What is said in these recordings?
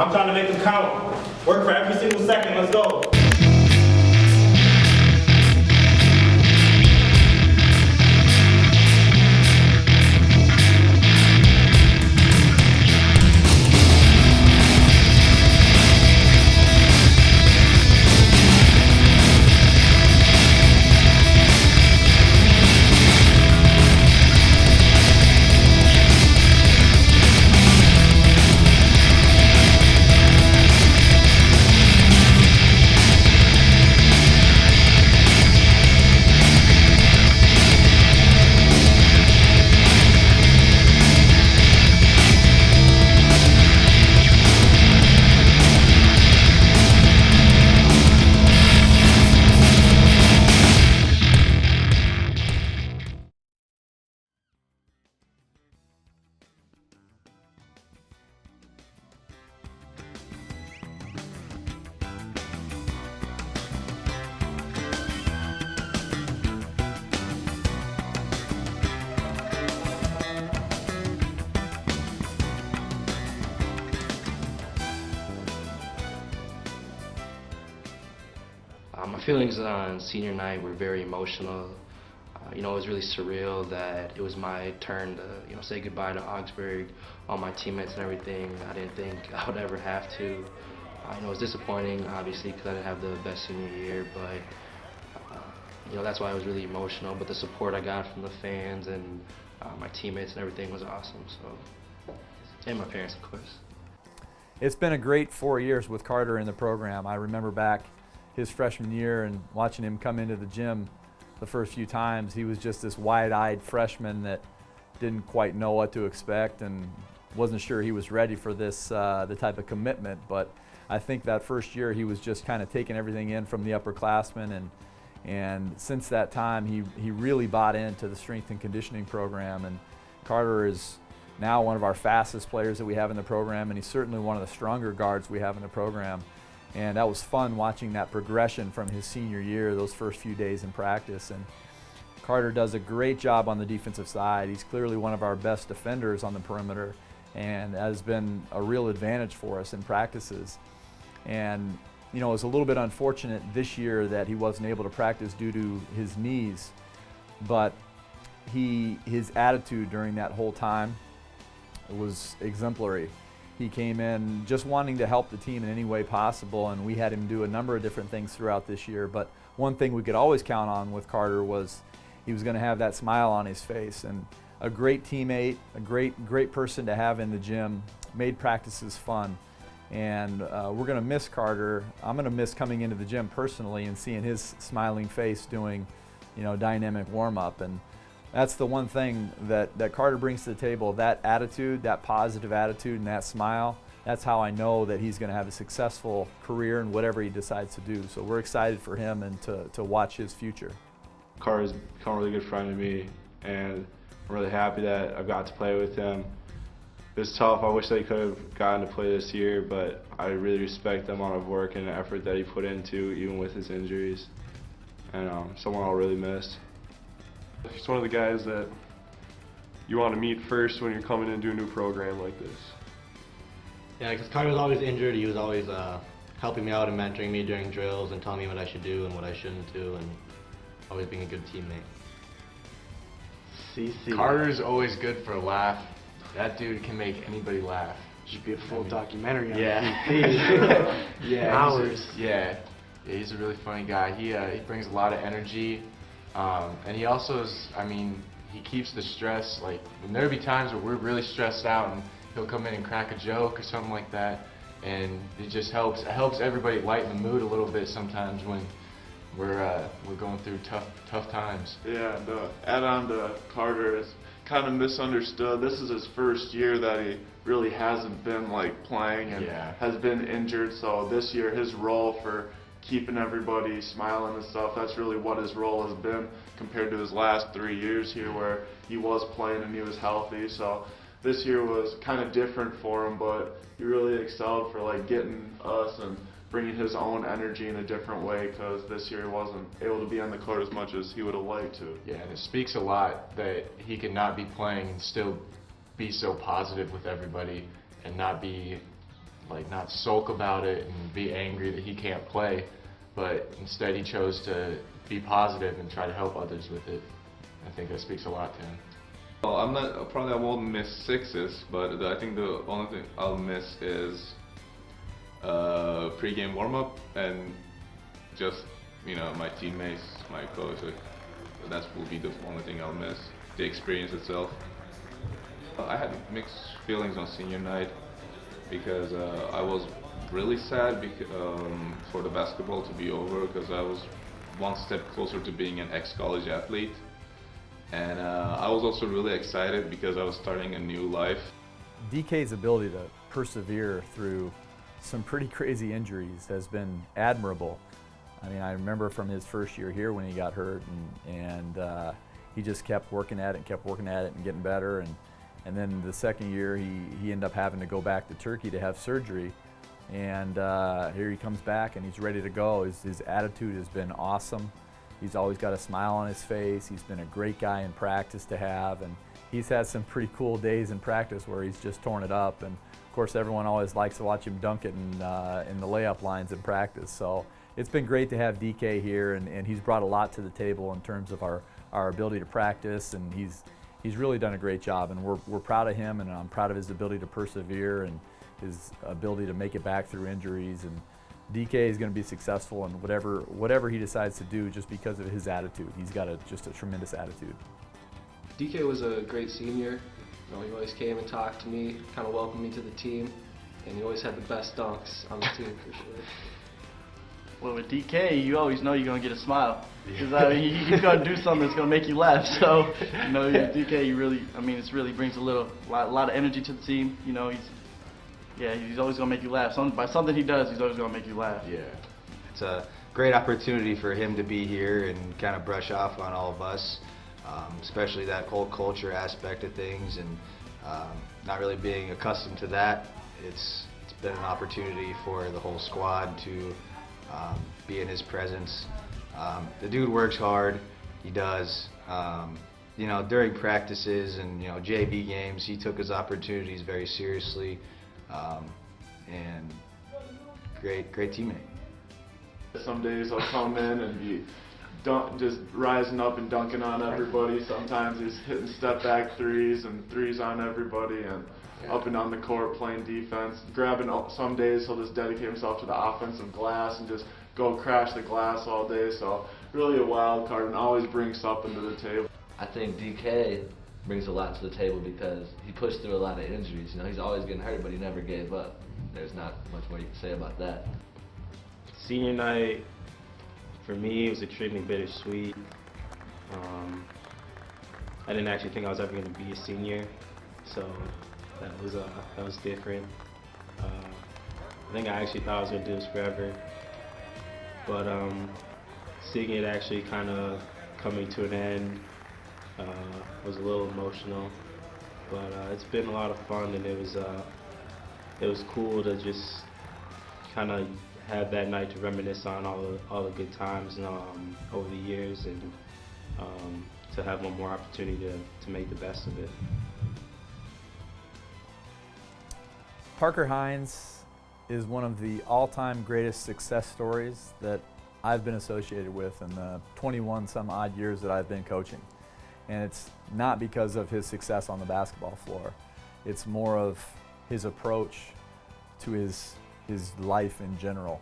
I'm trying to make them count. Work for every single second. Let's go. My feelings on senior night were very emotional. It was really surreal that it was my turn to, say goodbye to Augsburg, all my teammates and everything. I didn't think I would ever have to. It was disappointing, obviously, because I didn't have the best senior year, but that's why I was really emotional. But the support I got from the fans and my teammates and everything was awesome. So, and my parents, of course. It's been a great 4 years with Carter in the program. I remember back his freshman year and watching him come into the gym the first few times. He was just this wide-eyed freshman that didn't quite know what to expect and wasn't sure he was ready for this, the type of commitment. But I think that first year he was just kind of taking everything in from the upperclassmen, and since that time he really bought into the strength and conditioning program. And Carter is now one of our fastest players that we have in the program, and he's certainly one of the stronger guards we have in the program. And that was fun watching that progression from his senior year, those first few days in practice. And Carter does a great job on the defensive side. He's clearly one of our best defenders on the perimeter and has been a real advantage for us in practices. And it was a little bit unfortunate this year that he wasn't able to practice due to his knees, but his attitude during that whole time was exemplary. He came in just wanting to help the team in any way possible, and we had him do a number of different things throughout this year. But one thing we could always count on with Carter was he was going to have that smile on his face, and a great teammate, a great person to have in the gym, made practices fun. And we're going to miss Carter. I'm going to miss coming into the gym personally and seeing his smiling face doing, dynamic warm-up. And that's the one thing that Carter brings to the table, that attitude, that positive attitude and that smile. That's how I know that he's going to have a successful career in whatever he decides to do. So we're excited for him and to watch his future. Carter's become a really good friend to me, and I'm really happy that I've got to play with him. It's tough. I wish that he could have gotten to play this year, but I really respect the amount of work and effort that he put into, even with his injuries. And someone I'll really miss. He's one of the guys that you want to meet first when you're coming into a new program like this. Yeah, because Carter was always injured. He was always helping me out and mentoring me during drills and telling me what I should do and what I shouldn't do, and always being a good teammate. Carter's always good for a laugh. That dude can make anybody laugh. Should be a full documentary on yeah. Yeah, hours. He's a really funny guy. He brings a lot of energy, and he also is. He keeps the stress. Like there'll be times where we're really stressed out, and he'll come in and crack a joke or something like that, and it just helps. It helps everybody lighten the mood a little bit sometimes when we're going through tough times. Yeah, and add on to Carter, it's kind of misunderstood. This is his first year that he really hasn't been playing and has been injured. So this year his role for keeping everybody smiling and stuff, that's really what his role has been compared to his last 3 years here where he was playing and he was healthy. So this year was kind of different for him, but he really excelled for getting us and bringing his own energy in a different way, because this year he wasn't able to be on the court as much as he would have liked to. Yeah, and it speaks a lot that he could not be playing and still be so positive with everybody and not be, like not sulk about it and be angry that he can't play, but instead he chose to be positive and try to help others with it. I think that speaks a lot to him. Well, I won't miss sixes, but I think the only thing I'll miss is pre-game warm-up and just, my teammates, my coach. That will be the only thing I'll miss, the experience itself. I had mixed feelings on senior night because I was really sad for the basketball to be over, because I was one step closer to being an ex-college athlete. And I was also really excited because I was starting a new life. DK's ability to persevere through some pretty crazy injuries has been admirable. I mean, I remember from his first year here when he got hurt, and he just kept working at it and kept working at it and getting better. And then the second year, he ended up having to go back to Turkey to have surgery. And here he comes back and he's ready to go. His attitude has been awesome. He's always got a smile on his face. He's been a great guy in practice to have, and he's had some pretty cool days in practice where he's just torn it up. And of course, everyone always likes to watch him dunk it in the layup lines in practice. So it's been great to have DK here, and he's brought a lot to the table in terms of our ability to practice, and he's really done a great job, and we're proud of him, and I'm proud of his ability to persevere and his ability to make it back through injuries. And DK is going to be successful in whatever he decides to do, just because of his attitude. He's got just a tremendous attitude. DK was a great senior. He always came and talked to me, kind of welcomed me to the team, and he always had the best dunks on the team for sure. Well, with DK, you always know you're going to get a smile. Because he's going to do something that's going to make you laugh. So, DK, it really brings a lot of energy to the team. He's always going to make you laugh. By something he does, he's always going to make you laugh. Yeah. It's a great opportunity for him to be here and kind of brush off on all of us, especially that whole culture aspect of things, and not really being accustomed to that. It's been an opportunity for the whole squad to be in his presence. The dude works hard. He does. During practices and JV games, he took his opportunities very seriously. And great teammate. Some days I'll come in and be just rising up and dunking on everybody. Sometimes he's hitting step back threes and threes on everybody, and up and down the court playing defense. Some days he'll just dedicate himself to the offensive glass and just go crash the glass all day. So really a wild card, and always brings something to the table. I think DK brings a lot to the table because he pushed through a lot of injuries. He's always getting hurt, but he never gave up. There's not much more you can say about that. Senior night, for me, it was extremely bittersweet. I didn't actually think I was ever going to be a senior, so that was different. I think I actually thought I was going to do this forever, but seeing it actually kind of coming to an end was a little emotional, but it's been a lot of fun, and it was cool to just kind of have that night to reminisce on all the good times and over the years, and to have one more opportunity to make the best of it. Parker Hines is one of the all-time greatest success stories that I've been associated with in the 21 some odd years that I've been coaching. And it's not because of his success on the basketball floor. It's more of his approach to his life in general.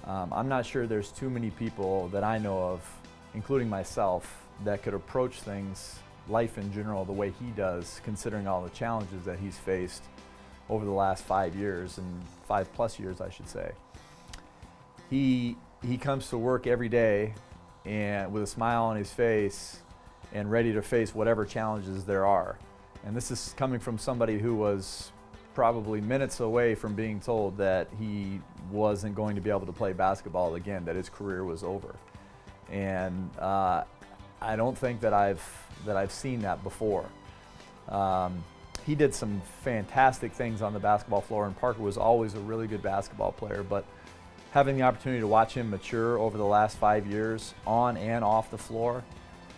I'm not sure there's too many people that I know of, including myself, that could approach things, life in general, the way he does, considering all the challenges that he's faced over the last 5 years, and 5+ years, I should say. He comes to work every day and with a smile on his face and ready to face whatever challenges there are. And this is coming from somebody who was probably minutes away from being told that he wasn't going to be able to play basketball again, that his career was over. And I don't think that I've seen that before. He did some fantastic things on the basketball floor, and Parker was always a really good basketball player, but having the opportunity to watch him mature over the last 5 years on and off the floor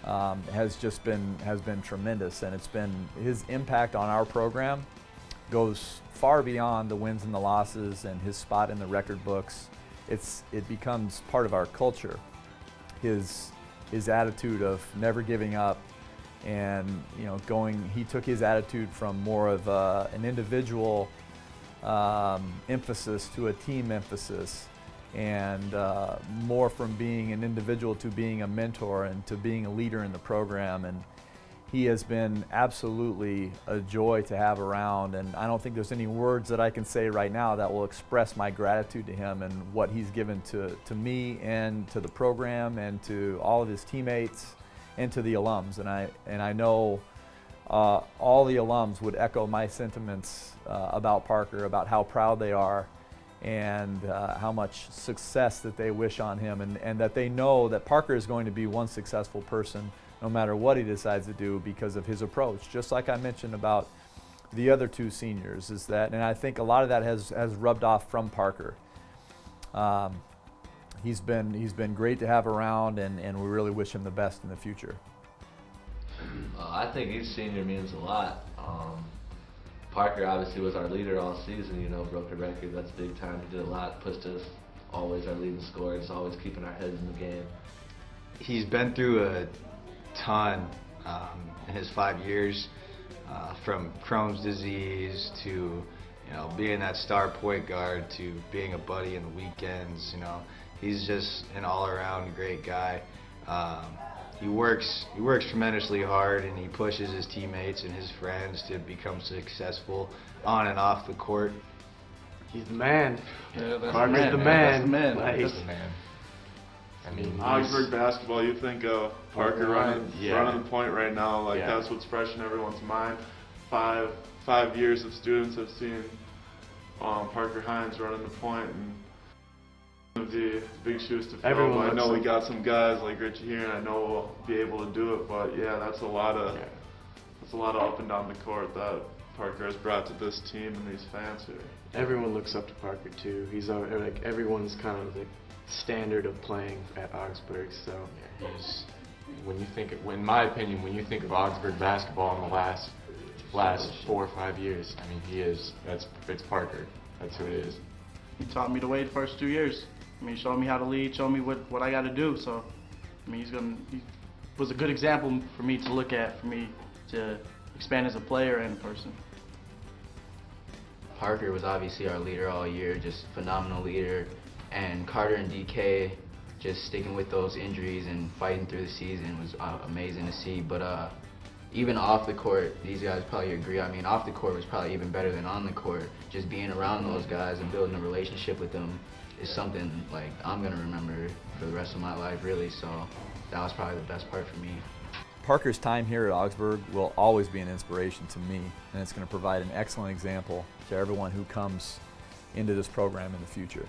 has been tremendous, and it's been his impact on our program goes far beyond the wins and the losses and his spot in the record books. It becomes part of our culture. His attitude of never giving up, and he took his attitude from more of an individual emphasis to a team emphasis, and more from being an individual to being a mentor and to being a leader in the program. And he has been absolutely a joy to have around, and I don't think there's any words that I can say right now that will express my gratitude to him and what he's given to me and to the program and to all of his teammates and to the alums. And I know all the alums would echo my sentiments about Parker, about how proud they are and how much success that they wish on him, and that they know that Parker is going to be one successful person no matter what he decides to do because of his approach. Just like I mentioned about the other two seniors, and I think a lot of that has rubbed off from Parker. He's been great to have around, and we really wish him the best in the future. I think each senior means a lot. Parker obviously was our leader all season, broke the record. That's big time. He did a lot, pushed us, always our leading scorer, just always keeping our heads in the game. He's been through a ton in his 5 years, from Crohn's disease to being that star point guard to being a buddy in the weekends. He's just an all-around great guy. He works tremendously hard, and he pushes his teammates and his friends to become successful on and off the court. He's the man. Yeah, that's Parker's the the man. man. That's the man. Nice. He's the man. I mean, Augsburg basketball, you think of Parker running the point right now, like that's what's fresh in everyone's mind. Five years of students have seen Parker Hines running the point, and the big shoes to fill. I know we got some guys like Richie here, and I know we'll be able to do it. But yeah, that's a lot of up and down the court that Parker has brought to this team and these fans here. Everyone looks up to Parker too. He's like everyone's kind of the standard of playing at Augsburg. So he's, in my opinion, when you think of Augsburg basketball in the last 4 or 5 years, I mean, it's Parker. That's who it is. He taught me the way the first 2 years. I mean, he showed me how to lead, showed me what I got to do. So, I mean, he was a good example for me to look at, for me to expand as a player and a person. Parker was obviously our leader all year, just phenomenal leader. And Carter and DK just sticking with those injuries and fighting through the season was amazing to see. But even off the court, these guys probably agree. I mean, off the court was probably even better than on the court. Just being around those guys and building a relationship with them is something like I'm gonna remember for the rest of my life, really. So that was probably the best part for me. Parker's time here at Augsburg will always be an inspiration to me, and it's going to provide an excellent example to everyone who comes into this program in the future.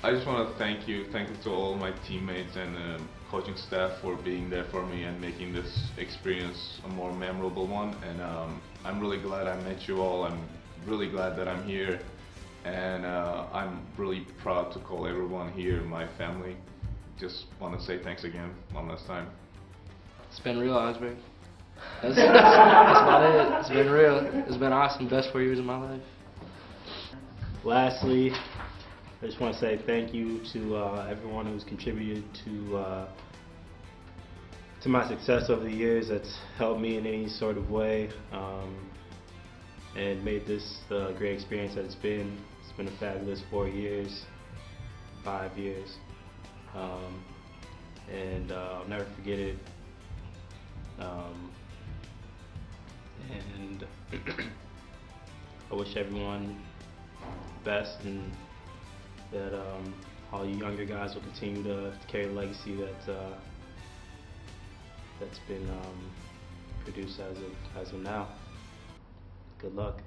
I just want to thank you to all my teammates and coaching staff for being there for me and making this experience a more memorable one. And I'm really glad I met you all. I'm really glad that I'm here. And I'm really proud to call everyone here my family. Just want to say thanks again one last time. It's been real, Augsburg. That's about it. It's been real. It's been awesome. Best 4 years of my life. Lastly, I just want to say thank you to everyone who's contributed to my success over the years. That's helped me in any sort of way and made this the great experience that it's been. It's been a fabulous 4 years, 5 years, and I'll never forget it. And I wish everyone the best, and that all you younger guys will continue to carry the legacy that's been produced as of now. Good luck.